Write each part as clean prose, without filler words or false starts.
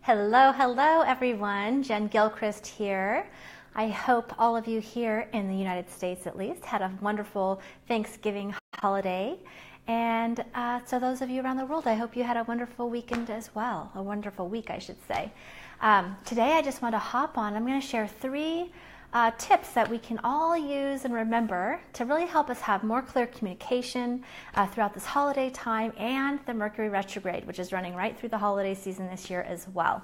Hello, hello everyone. Jen Gilchrist here. I hope all of you here in the United States at least had a wonderful Thanksgiving holiday. And so those of you around the world, I hope you had a wonderful weekend as well. A wonderful week, I should say. Today I just want to hop on. I'm going to share three tips that we can all use and remember to really help us have more clear communication throughout this holiday time and the Mercury retrograde, which is running right through the holiday season this year as well.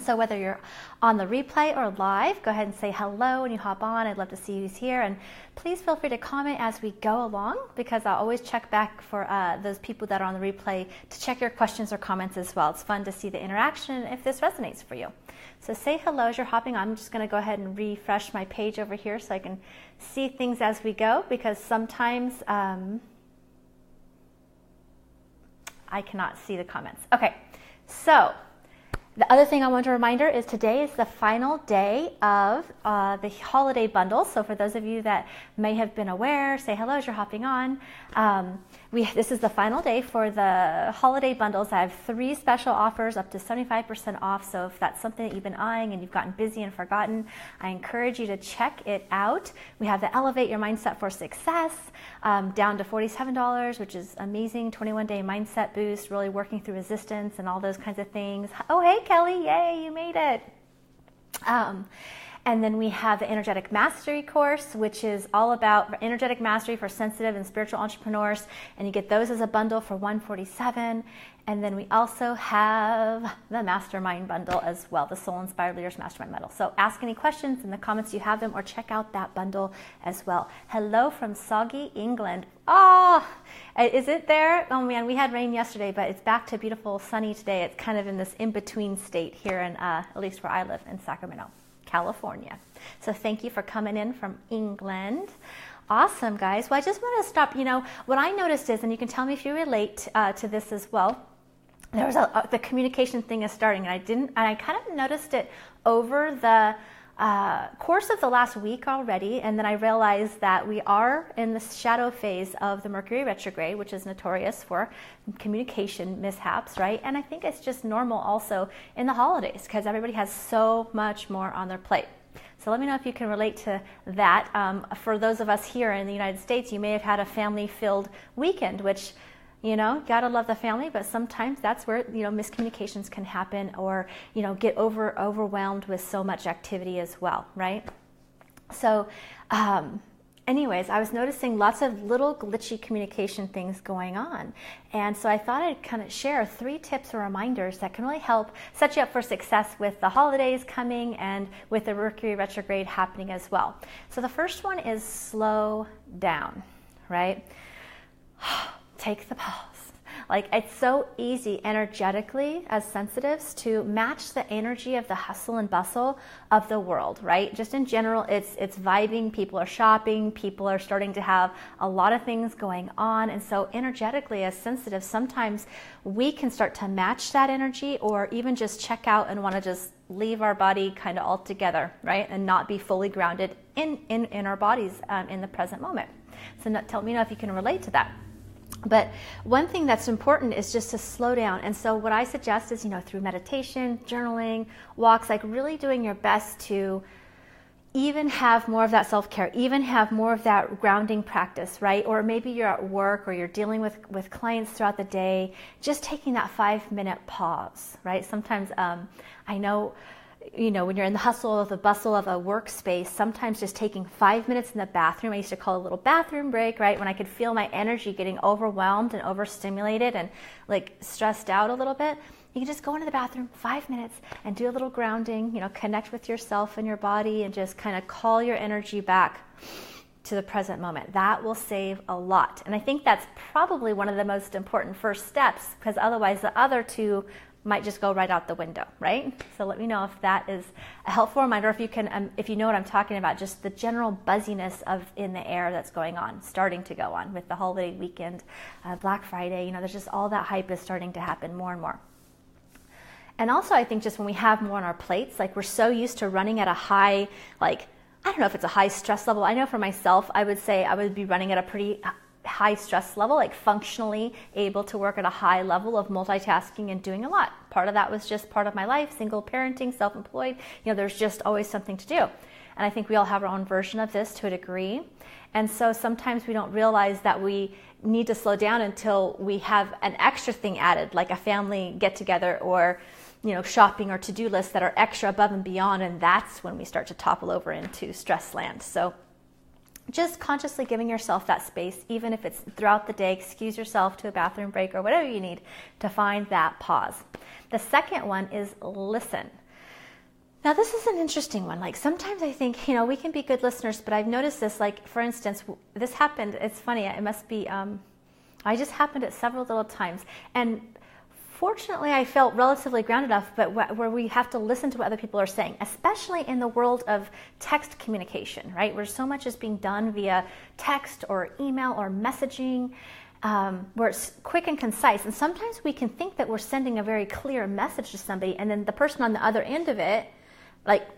So whether you're on the replay or live, go ahead and say hello when you hop on. I'd love to see who's here. And please feel free to comment as we go along, because I'll always check back for those people that are on the replay to check your questions or comments as well. It's fun to see the interaction if this resonates for you. So say hello as you're hopping on. I'm just going to go ahead and refresh my page over here so I can see things as we go, because sometimes I cannot see the comments. Okay, so the other thing I want to reminder is today is the final day of the holiday bundle. So for those of you that may have been aware, say hello as you're hopping on. This is the final day for the holiday bundles. I have 3 special offers up to 75% off. So if that's something that you've been eyeing and you've gotten busy and forgotten, I encourage you to check it out. We have the Elevate Your Mindset for Success down to $47, which is amazing. 21-day mindset boost, really working through resistance and all those kinds of things. Oh, hey, Kelly, yay, you made it. And then we have the Energetic Mastery course, which is all about energetic mastery for sensitive and spiritual entrepreneurs. And you get those as a bundle for $147. And then we also have the Mastermind bundle as well, the Soul Inspired Leaders Mastermind bundle. So ask any questions in the comments, you have them, or check out that bundle as well. Hello from soggy England. Oh, is it there? Oh man, we had rain yesterday, but it's back to beautiful sunny today. It's kind of in this in-between state here in, at least where I live in Sacramento, California. So thank you for coming in from England. Awesome, guys. Well, I just want to stop. You know, what I noticed is, and you can tell me if you relate to this as well, there was the communication thing is starting, and I kind of noticed it over the course of the last week already, and then I realized that we are in the shadow phase of the Mercury retrograde, which is notorious for communication mishaps, right? And I think it's just normal also in the holidays, because everybody has so much more on their plate. So let me know if you can relate to that. For those of us here in the United States, you may have had a family-filled weekend, which, you know, gotta love the family, but sometimes that's where, you know, miscommunications can happen, or, you know, get overwhelmed with so much activity as well, right? So anyways, I was noticing lots of little glitchy communication things going on. And so I thought I'd kind of share 3 tips or reminders that can really help set you up for success with the holidays coming and with the Mercury retrograde happening as well. So the first one is slow down, right? Take the pause. Like, it's so easy energetically as sensitives to match the energy of the hustle and bustle of the world, right? Just in general, it's vibing. People are shopping. People are starting to have a lot of things going on. And so energetically as sensitives, sometimes we can start to match that energy, or even just check out and want to just leave our body kind of altogether, right? And not be fully grounded in our bodies in the present moment. So tell me if you can relate to that. But one thing that's important is just to slow down. And so what I suggest is, you know, through meditation, journaling, walks, like really doing your best to even have more of that self-care, even have more of that grounding practice, right? Or maybe you're at work or you're dealing with clients throughout the day, just taking that 5-minute pause, right? Sometimes I know, you know, when you're in the hustle or the bustle of a workspace, sometimes just taking 5 minutes in the bathroom, I used to call it a little bathroom break, right? When I could feel my energy getting overwhelmed and overstimulated and like stressed out a little bit, you can just go into the bathroom 5 minutes and do a little grounding, you know, connect with yourself and your body and just kind of call your energy back to the present moment. That will save a lot. And I think that's probably one of the most important first steps, because otherwise the other 2 might just go right out the window, right? So let me know if that is a helpful reminder, if you can, if you know what I'm talking about, just the general buzziness in the air that's going on, starting to go on with the holiday weekend, Black Friday, you know, there's just all that hype is starting to happen more and more. And also I think just when we have more on our plates, like we're so used to running at a high, like, I don't know if it's a high stress level. I know for myself, I would say I would be running at a pretty high stress level, like functionally able to work at a high level of multitasking and doing a lot. Part of that was just part of my life, single parenting, self-employed. There's just always something to do. And I think we all have our own version of this to a degree. And so sometimes we don't realize that we need to slow down until we have an extra thing added, like a family get together or shopping or to-do lists that are extra above and beyond. And that's when we start to topple over into stress land. So just consciously giving yourself that space, even if it's throughout the day, excuse yourself to a bathroom break or whatever you need to find that pause. The second one is listen. Now, this is an interesting one. Like sometimes I think, we can be good listeners, but I've noticed this, like for instance, this happened, it's funny, it must be, I just happened at several little times. And fortunately, I felt relatively grounded enough, but where we have to listen to what other people are saying, especially in the world of text communication, right? Where so much is being done via text or email or messaging, where it's quick and concise. And sometimes we can think that we're sending a very clear message to somebody, and then the person on the other end of it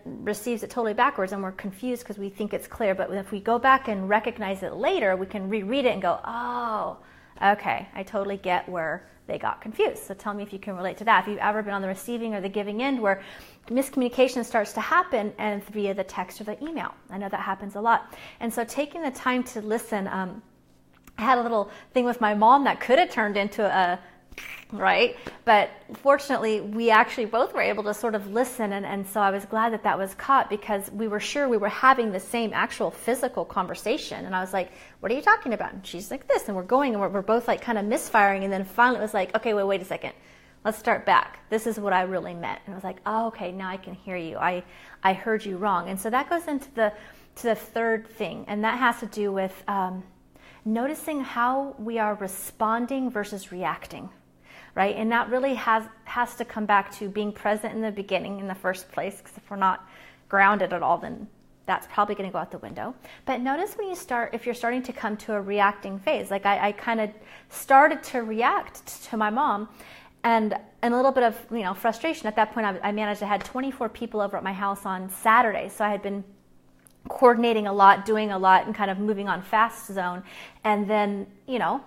receives it totally backwards, and we're confused because we think it's clear. But if we go back and recognize it later, we can reread it and go, oh, okay, I totally get where they got confused. So tell me if you can relate to that. If you've ever been on the receiving or the giving end where miscommunication starts to happen and via the text or the email. I know that happens a lot. And so taking the time to listen, I had a little thing with my mom that could have turned into a right? But fortunately, we actually both were able to sort of listen. And so I was glad that was caught, because we were sure we were having the same actual physical conversation. And I was like, what are you talking about? And she's like this, and we're going, and we're both like kind of misfiring. And then finally it was like, okay, wait a second. Let's start back. This is what I really meant. And I was like, oh, okay, now I can hear you. I heard you wrong. And so that goes into the third thing. And that has to do with noticing how we are responding versus reacting. Right? And that really has to come back to being present in the beginning in the first place, because if we're not grounded at all, then that's probably going to go out the window. But notice when if you're starting to come to a reacting phase, like I kind of started to react to my mom, and a little bit of frustration. At that point, I managed to have 24 people over at my house on Saturday, so I had been coordinating a lot, doing a lot, and kind of moving on fast zone. And then,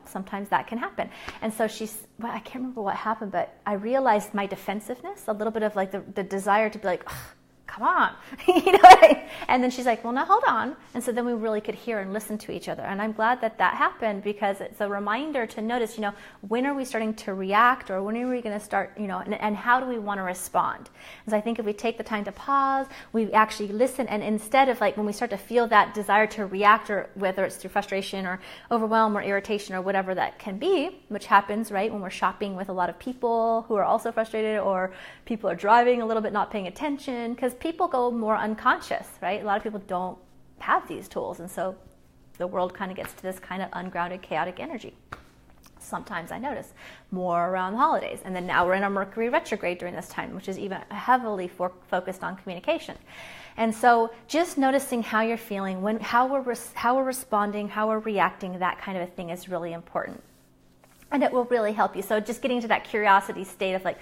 sometimes that can happen. And so I can't remember what happened, but I realized my defensiveness, a little bit of like the desire to be like, come on, and then she's like, well, no, hold on. And so then we really could hear and listen to each other. And I'm glad that happened, because it's a reminder to notice, when are we starting to react, or when are we going to start, and how do we want to respond? And so I think if we take the time to pause, we actually listen, and instead of like when we start to feel that desire to react, or whether it's through frustration or overwhelm or irritation or whatever that can be, which happens, right, when we're shopping with a lot of people who are also frustrated, or people are driving a little bit not paying attention, because people go more unconscious, right? A lot of people don't have these tools, and so the world kind of gets to this kind of ungrounded, chaotic energy. Sometimes I notice more around the holidays, and then now we're in a Mercury retrograde during this time, which is even heavily focused on communication. And so just noticing how you're feeling, how we're responding, how we're reacting, that kind of a thing is really important. And it will really help you. So just getting to that curiosity state of like,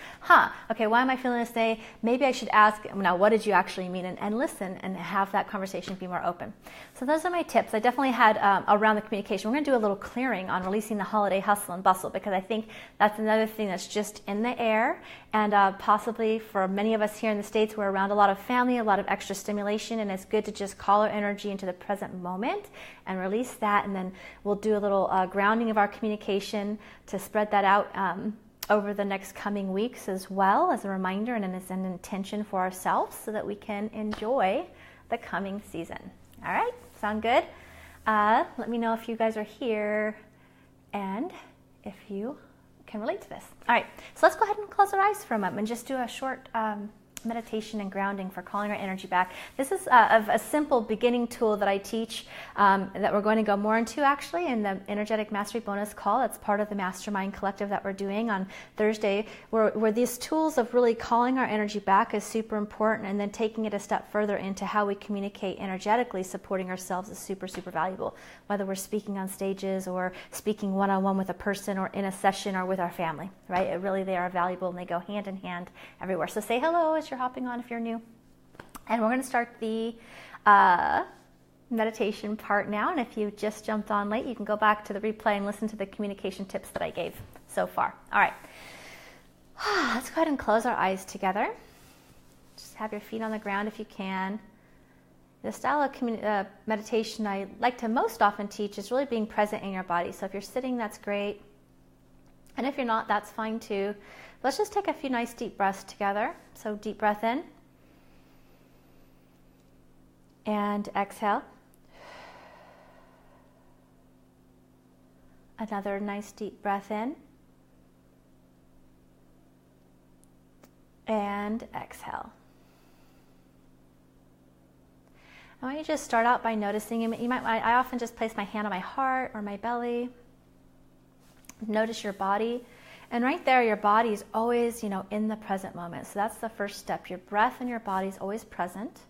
okay, why am I feeling this way? Maybe I should ask, now, what did you actually mean? And listen and have that conversation be more open. So those are my tips. I definitely had around the communication. We're going to do a little clearing on releasing the holiday hustle and bustle, because I think that's another thing that's just in the air. And possibly for many of us here in the States, we're around a lot of family, a lot of extra stimulation, and it's good to just call our energy into the present moment and release that. And then we'll do a little grounding of our communication to spread that out over the next coming weeks as well, as a reminder and as an intention for ourselves, so that we can enjoy the coming season. All right, sound good? Let me know if you guys are here and if you can relate to this. All right, so let's go ahead and close our eyes for a moment and just do a short meditation and grounding for calling our energy back. This is a simple beginning tool that I teach that we're going to go more into actually in the Energetic Mastery bonus call. That's part of the Mastermind Collective that we're doing on Thursday, where these tools of really calling our energy back is super important, and then taking it a step further into how we communicate energetically, supporting ourselves is super, super valuable, whether we're speaking on stages or speaking one-on-one with a person or in a session or with our family, right? They are valuable, and they go hand in hand everywhere. So say hello as you're hopping on if you're new. And we're going to start the meditation part now. And if you just jumped on late, you can go back to the replay and listen to the communication tips that I gave so far. All right. Let's go ahead and close our eyes together. Just have your feet on the ground if you can. The style of meditation I like to most often teach is really being present in your body. So if you're sitting, that's great. And if you're not, that's fine too. Let's just take a few nice deep breaths together. So deep breath in. And exhale. Another nice deep breath in. And exhale. I want you to just start out by noticing. I often just place my hand on my heart or my belly. Notice your body. And right there, your body is always, in the present moment. So that's the first step. Your breath and your body is always present.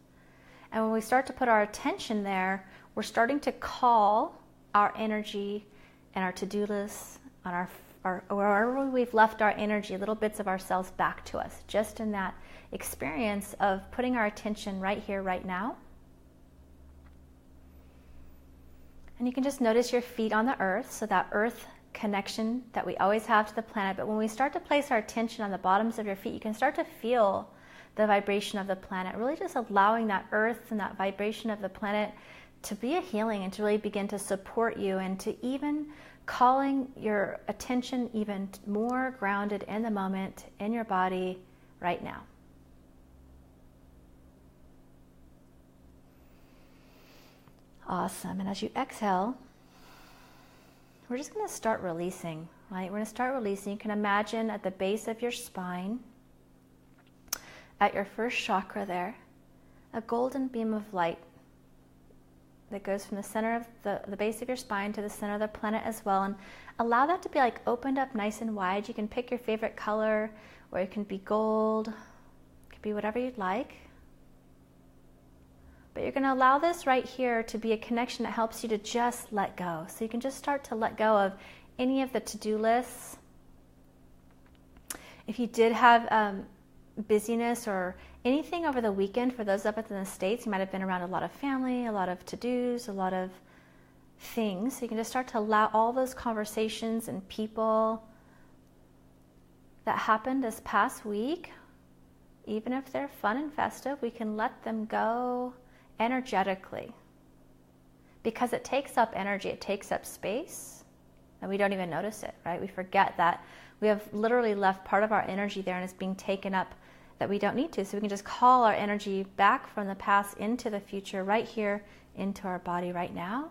And when we start to put our attention there, we're starting to call our energy and our to-do lists on our wherever we've left our energy, little bits of ourselves back to us, just in that experience of putting our attention right here, right now. And you can just notice your feet on the earth, so that earth connection that we always have to the planet. But when we start to place our attention on the bottoms of your feet, you can start to feel the vibration of the planet, really just allowing that earth and that vibration of the planet to be a healing and to really begin to support you, and to even calling your attention even more grounded in the moment, in your body right now. Awesome. And as you exhale, we're just going to start releasing, right? We're going to start releasing. You can imagine at the base of your spine, at your first chakra there, a golden beam of light that goes from the center of the base of your spine to the center of the planet as well. And allow that to be like opened up nice and wide. You can pick your favorite color, or it can be gold. It could be whatever you'd like. But you're going to allow this right here to be a connection that helps you to just let go. So you can just start to let go of any of the to-do lists. If you did have busyness or anything over the weekend, for those up in the States, you might have been around a lot of family, a lot of to-dos, a lot of things. So you can just start to allow all those conversations and people that happened this past week, even if they're fun and festive, we can let them go energetically, because it takes up energy, it takes up space, and we don't even notice it, right? We forget that we have literally left part of our energy there and it's being taken up that we don't need to. So we can just call our energy back from the past into the future, right here into our body right now,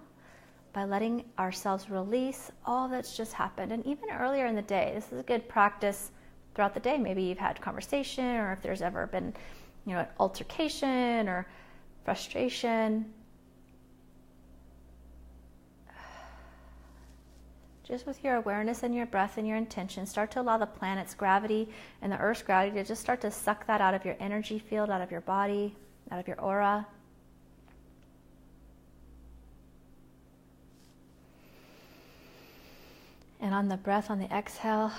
by letting ourselves release all that's just happened. And even earlier in the day, this is a good practice throughout the day. Maybe you've had conversation, or if there's ever been, an altercation or frustration. Just with your awareness and your breath and your intention, start to allow the planet's gravity and the Earth's gravity to just start to suck that out of your energy field, out of your body, out of your aura. And on the breath, on the exhale,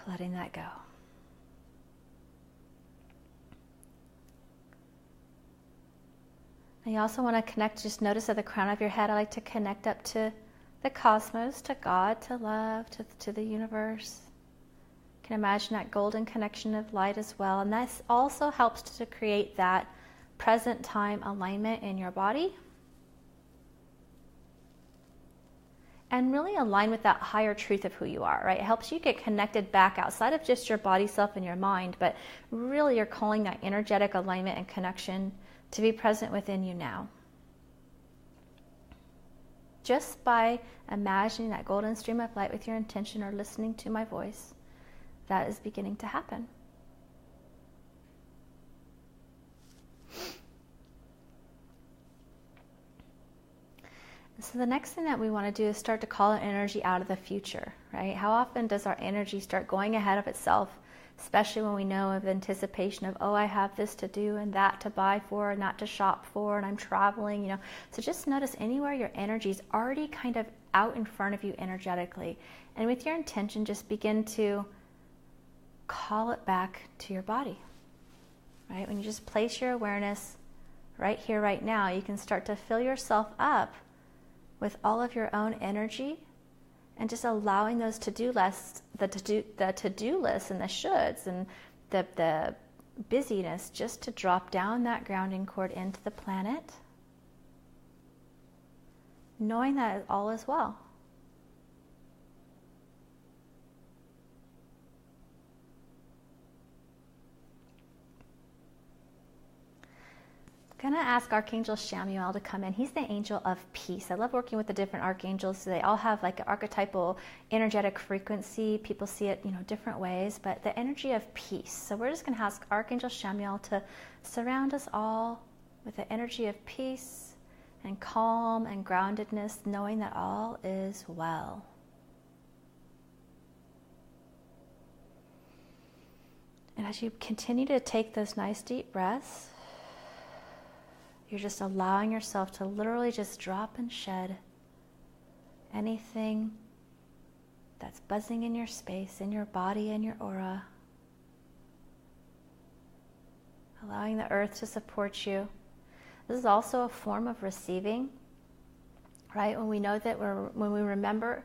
letting that go. And you also want to connect, just notice at the crown of your head, I like to connect up to the cosmos, to God, to love, to the universe. You can imagine that golden connection of light as well. And this also helps to create that present time alignment in your body. And really align with that higher truth of who you are, right? It helps you get connected back outside of just your body, self, and your mind, but really you're calling that energetic alignment and connection to be present within you now. Just by imagining that golden stream of light with your intention, or listening to my voice, that is beginning to happen. So the next thing that we want to do is start to call our energy out of the future, right? How often does our energy start going ahead of itself, especially when we know of anticipation of, oh, I have this to do and that to buy for and that to shop for, and I'm traveling, So just notice anywhere your energy is already kind of out in front of you energetically. And with your intention, just begin to call it back to your body, right? When you just place your awareness right here, right now, you can start to fill yourself up with all of your own energy and just allowing those to-do lists, the to-do lists and the shoulds and the busyness just to drop down that grounding cord into the planet, knowing that all is well. I'm going to ask Archangel Chamuel to come in. He's the angel of peace. I love working with the different archangels. They all have like an archetypal energetic frequency. People see it, different ways, but the energy of peace. So we're just going to ask Archangel Chamuel to surround us all with the energy of peace and calm and groundedness, knowing that all is well. And as you continue to take those nice deep breaths, you're just allowing yourself to literally just drop and shed anything that's buzzing in your space, in your body, in your aura. Allowing the earth to support you. This is also a form of receiving, right? When we know that when we remember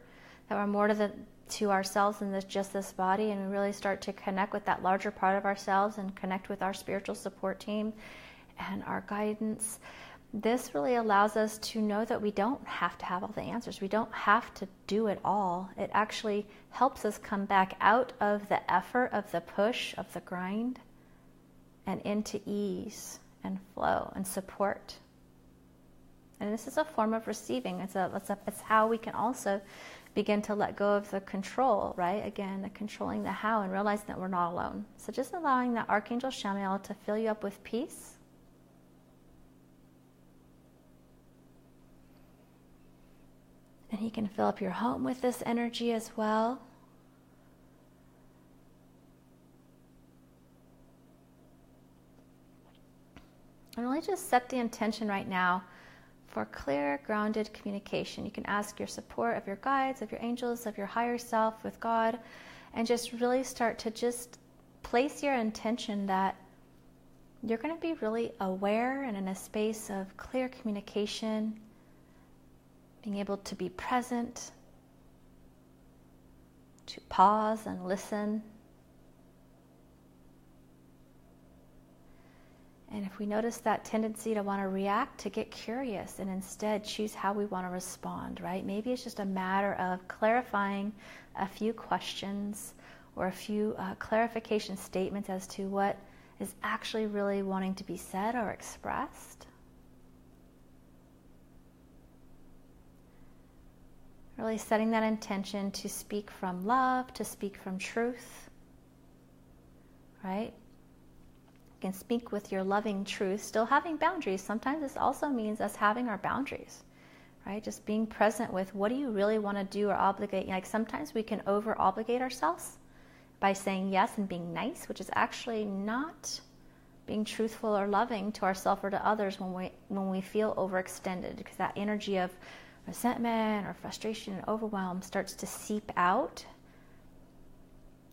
that we're more to ourselves than just this body, and we really start to connect with that larger part of ourselves and connect with our spiritual support team and our guidance, this really allows us to know that we don't have to have all the answers. We don't have to do it all. It actually helps us come back out of the effort, of the push, of the grind, and into ease and flow and support. And this is a form of receiving. It's how we can also begin to let go of the control, right? Again, the controlling the how and realizing that we're not alone. So just allowing that Archangel Chamuel to fill you up with peace. And he can fill up your home with this energy as well. And really just set the intention right now for clear, grounded communication. You can ask your support of your guides, of your angels, of your higher self with God, and just really start to just place your intention that you're going to be really aware and in a space of clear communication, being able to be present, to pause and listen. And if we notice that tendency to want to react, to get curious and instead choose how we want to respond, right? Maybe it's just a matter of clarifying a few questions or a few clarification statements as to what is actually really wanting to be said or expressed. Really setting that intention to speak from love, to speak from truth, right? You can speak with your loving truth, still having boundaries. Sometimes this also means us having our boundaries, right? Just being present with what do you really want to do or obligate. Like sometimes we can over-obligate ourselves by saying yes and being nice, which is actually not being truthful or loving to ourselves or to others when we feel overextended, because that energy of resentment or frustration and overwhelm starts to seep out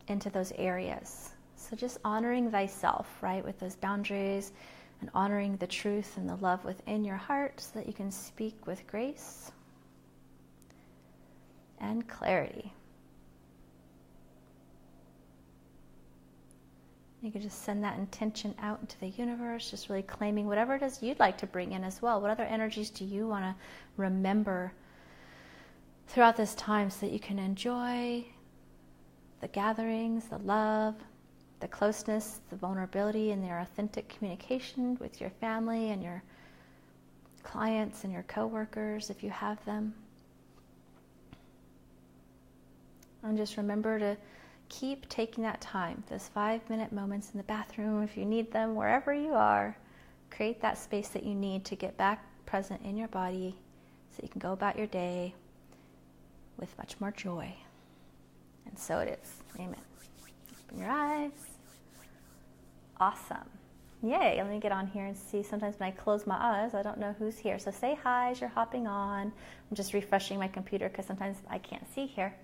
into those areas. So just honoring thyself, right, with those boundaries and honoring the truth and the love within your heart so that you can speak with grace and clarity. You can just send that intention out into the universe, just really claiming whatever it is you'd like to bring in as well. What other energies do you want to remember throughout this time so that you can enjoy the gatherings, the love, the closeness, the vulnerability, and their authentic communication with your family and your clients and your coworkers if you have them. And just remember to keep taking that time, those 5-minute moments in the bathroom if you need them, wherever you are. Create that space that you need to get back present in your body so you can go about your day with much more joy. And so it is. Amen. Open your eyes. Awesome. Yay. Let me get on here and see. Sometimes when I close my eyes, I don't know who's here. So say hi as you're hopping on. I'm just refreshing my computer because sometimes I can't see here.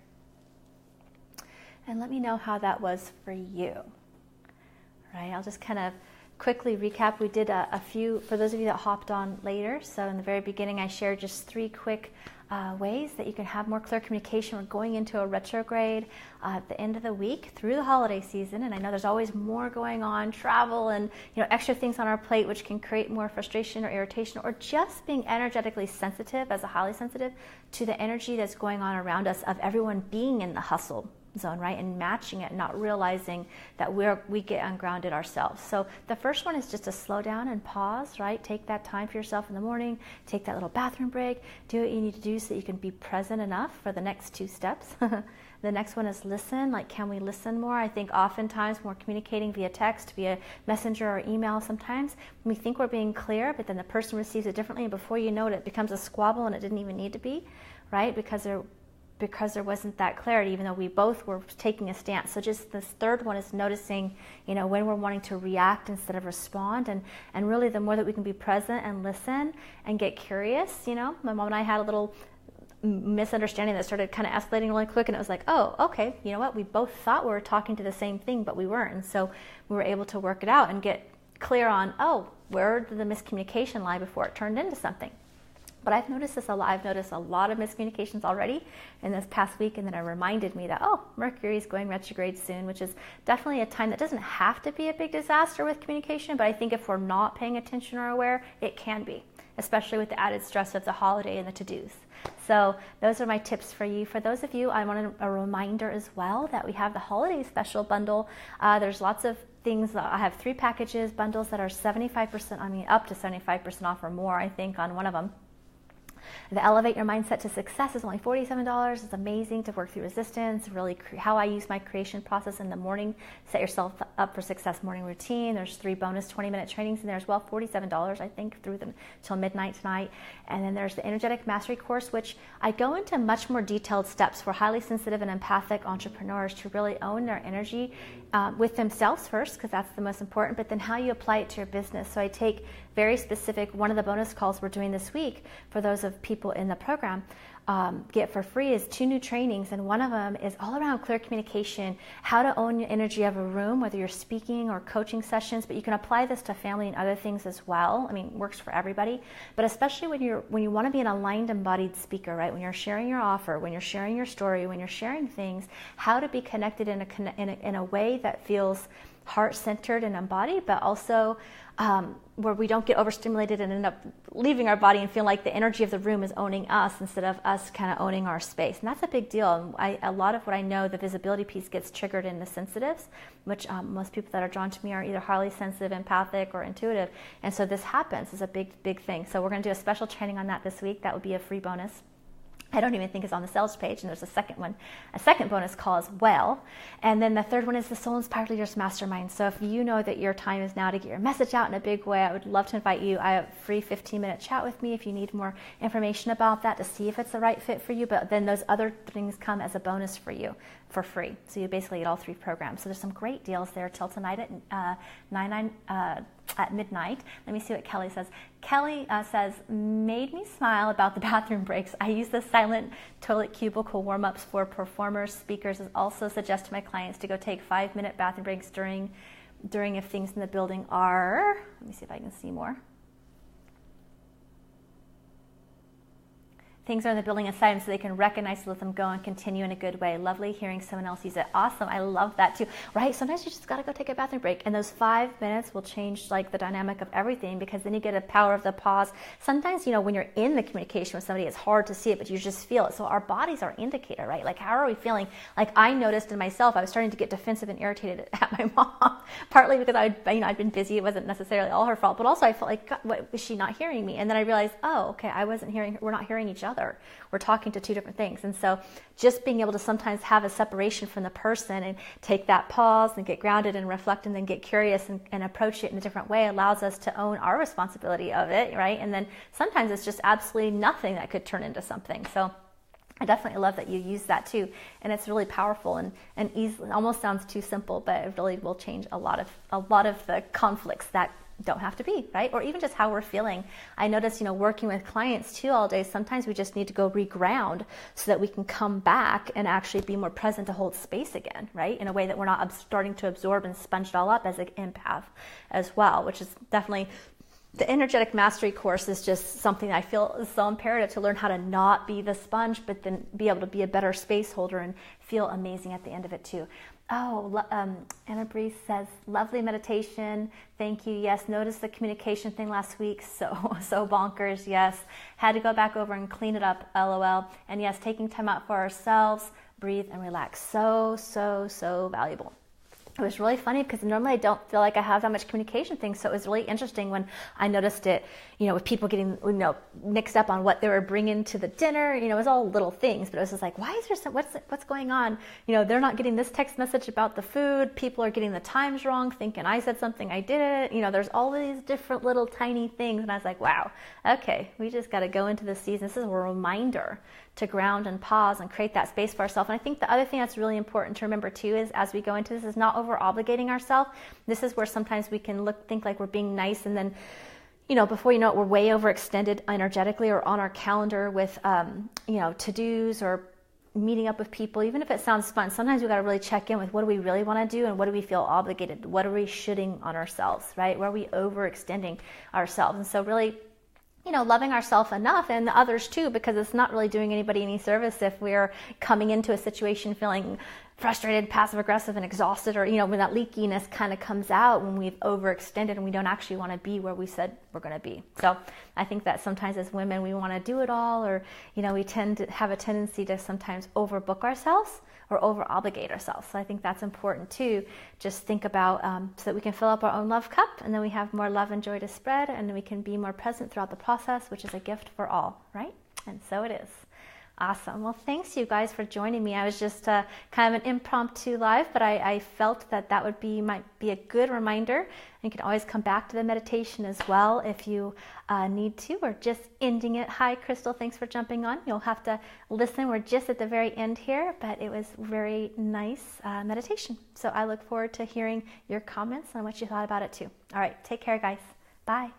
And let me know how that was for you. Right? I'll just kind of quickly recap, we did a few, for those of you that hopped on later. So in the very beginning, I shared just 3 quick ways that you can have more clear communication. We're going into a retrograde at the end of the week through the holiday season, and I know there's always more going on, travel and extra things on our plate, which can create more frustration or irritation, or just being energetically sensitive as a highly sensitive to the energy that's going on around us of everyone being in the hustle zone, right? And matching it, not realizing that we get ungrounded ourselves. So the first one is just to slow down and pause, right? Take that time for yourself in the morning, take that little bathroom break, do what you need to do so that you can be present enough for the next 2 steps. The next one is listen. Like, can we listen more? I think oftentimes when we're communicating via text, via messenger or email, sometimes we think we're being clear, but then the person receives it differently, and before you know it, it becomes a squabble and it didn't even need to be, right? Because there wasn't that clarity, even though we both were taking a stance. So just this third one is noticing, when we're wanting to react instead of respond. And really the more that we can be present and listen and get curious, my mom and I had a little misunderstanding that started kind of escalating really quick, and it was like, oh, okay, you know what? We both thought we were talking to the same thing, but we weren't. And so we were able to work it out and get clear on, where did the miscommunication lie before it turned into something? But I've noticed this a lot. I've noticed a lot of miscommunications already in this past week, and then it reminded me that, Mercury is going retrograde soon, which is definitely a time that doesn't have to be a big disaster with communication, but I think if we're not paying attention or aware, it can be, especially with the added stress of the holiday and the to-dos. So those are my tips for you. For those of you, I want a reminder as well that we have the holiday special bundle. There's lots of things. I have 3 packages, bundles that are 75%, up to 75% off or more, I think, on one of them. The Elevate Your Mindset to Success is only $47. It's amazing to work through resistance, really how I use my creation process in the morning. Set yourself up for success morning routine. There's 3 bonus 20-minute trainings in there as well, $47, I think, through them till midnight tonight. And then there's the Energetic Mastery course, which I go into much more detailed steps for highly sensitive and empathic entrepreneurs to really own their energy with themselves first, because that's the most important, but then how you apply it to your business. So I take very specific, one of the bonus calls we're doing this week for those of people in the program, get for free, is 2 new trainings, and one of them is all around clear communication, how to own your energy of a room, whether you're speaking or coaching sessions, but you can apply this to family and other things as well. Works for everybody, but especially when you want to be an aligned, embodied speaker, right? When you're sharing your offer, when you're sharing your story, when you're sharing things, how to be connected in a way that feels heart-centered and embodied, but also where we don't get overstimulated and end up leaving our body and feel like the energy of the room is owning us instead of us kind of owning our space. And that's a big deal. A lot of what I know, the visibility piece gets triggered in the sensitives, which most people that are drawn to me are either highly sensitive, empathic, or intuitive. And so this happens. It's a big, big thing. So we're going to do a special training on that this week. That would be a free bonus. I don't even think it's on the sales page, and there's a second bonus call as well. And then the third one is the Soul Inspired Leaders Mastermind. So if you know that your time is now to get your message out in a big way, I would love to invite you. I have a free 15-minute chat with me if you need more information about that to see if it's the right fit for you. But then those other things come as a bonus for you for free. So you basically get all 3 programs. So there's some great deals there till tonight at midnight. Let me see what Kelly says. Kelly says, made me smile about the bathroom breaks. I use the silent toilet cubicle warm-ups for performers, speakers, and also suggest to my clients to go take 5-minute bathroom breaks during if things in the building are, let me see if I can see more. Things are in the building inside them so they can recognize to let them go and continue in a good way. Lovely hearing someone else use it. Awesome. I love that too. Right? Sometimes you just got to go take a bathroom break. And those 5 minutes will change the dynamic of everything, because then you get a power of the pause. Sometimes, when you're in the communication with somebody, it's hard to see it, but you just feel it. So our body's our indicator, right? How are we feeling? I noticed in myself, I was starting to get defensive and irritated at my mom, partly because I'd been busy. It wasn't necessarily all her fault, but also I felt like, God, what, was she not hearing me? And then I realized, okay, I wasn't hearing her. We're not hearing each other. We're talking to 2 different things. And so just being able to sometimes have a separation from the person and take that pause and get grounded and reflect and then get curious and approach it in a different way allows us to own our responsibility of it, right? And then sometimes it's just absolutely nothing that could turn into something. So I definitely love that you use that too. And it's really powerful and easy. It almost sounds too simple, but it really will change a lot of the conflicts that don't have to be, right? Or even just how we're feeling. I notice, working with clients too all day, sometimes we just need to go reground so that we can come back and actually be more present to hold space again, right? In a way that we're not starting to absorb and sponge it all up as an empath as well, which is definitely, the energetic mastery course is just something I feel is so imperative to learn how to not be the sponge, but then be able to be a better space holder and feel amazing at the end of it too. Oh, Anna Bree says, lovely meditation. Thank you. Yes, noticed the communication thing last week. So bonkers. Yes, had to go back over and clean it up. LOL. And yes, taking time out for ourselves, breathe and relax. So valuable. It was really funny because normally I don't feel like I have that much communication things. So it was really interesting when I noticed it, with people getting, mixed up on what they were bringing to the dinner. It was all little things, but it was just like, why is there what's going on? They're not getting this text message about the food. People are getting the times wrong, thinking I said something I didn't. There's all these different little tiny things. And I was like, wow, okay, we just got to go into the season. This is a reminder to ground and pause and create that space for ourselves. And I think the other thing that's really important to remember too is as we go into this is not over obligating ourselves. This is where sometimes we can think like we're being nice, and then before you know it, we're way overextended energetically or on our calendar with to-dos or meeting up with people. Even if it sounds fun, sometimes we got to really check in with what do we really want to do and what do we feel obligated, what are we shoulding on ourselves, right? Where are we overextending ourselves? And so really loving ourselves enough and the others too, because it's not really doing anybody any service if we're coming into a situation feeling frustrated, passive aggressive, and exhausted, or when that leakiness kind of comes out when we've overextended and we don't actually want to be where we said we're going to be. So I think that sometimes as women we want to do it all, or we tend to have a tendency to sometimes overbook ourselves or over obligate ourselves. So I think that's important too. Just think about so that we can fill up our own love cup, and then we have more love and joy to spread, and we can be more present throughout the process, which is a gift for all, right? And so it is. Awesome. Well, thanks you guys for joining me. I was just kind of an impromptu live, but I felt that might be a good reminder. You can always come back to the meditation as well if you need to, or just ending it. Hi, Crystal. Thanks for jumping on. You'll have to listen. We're just at the very end here, but it was very nice meditation. So I look forward to hearing your comments on what you thought about it too. All right. Take care, guys. Bye.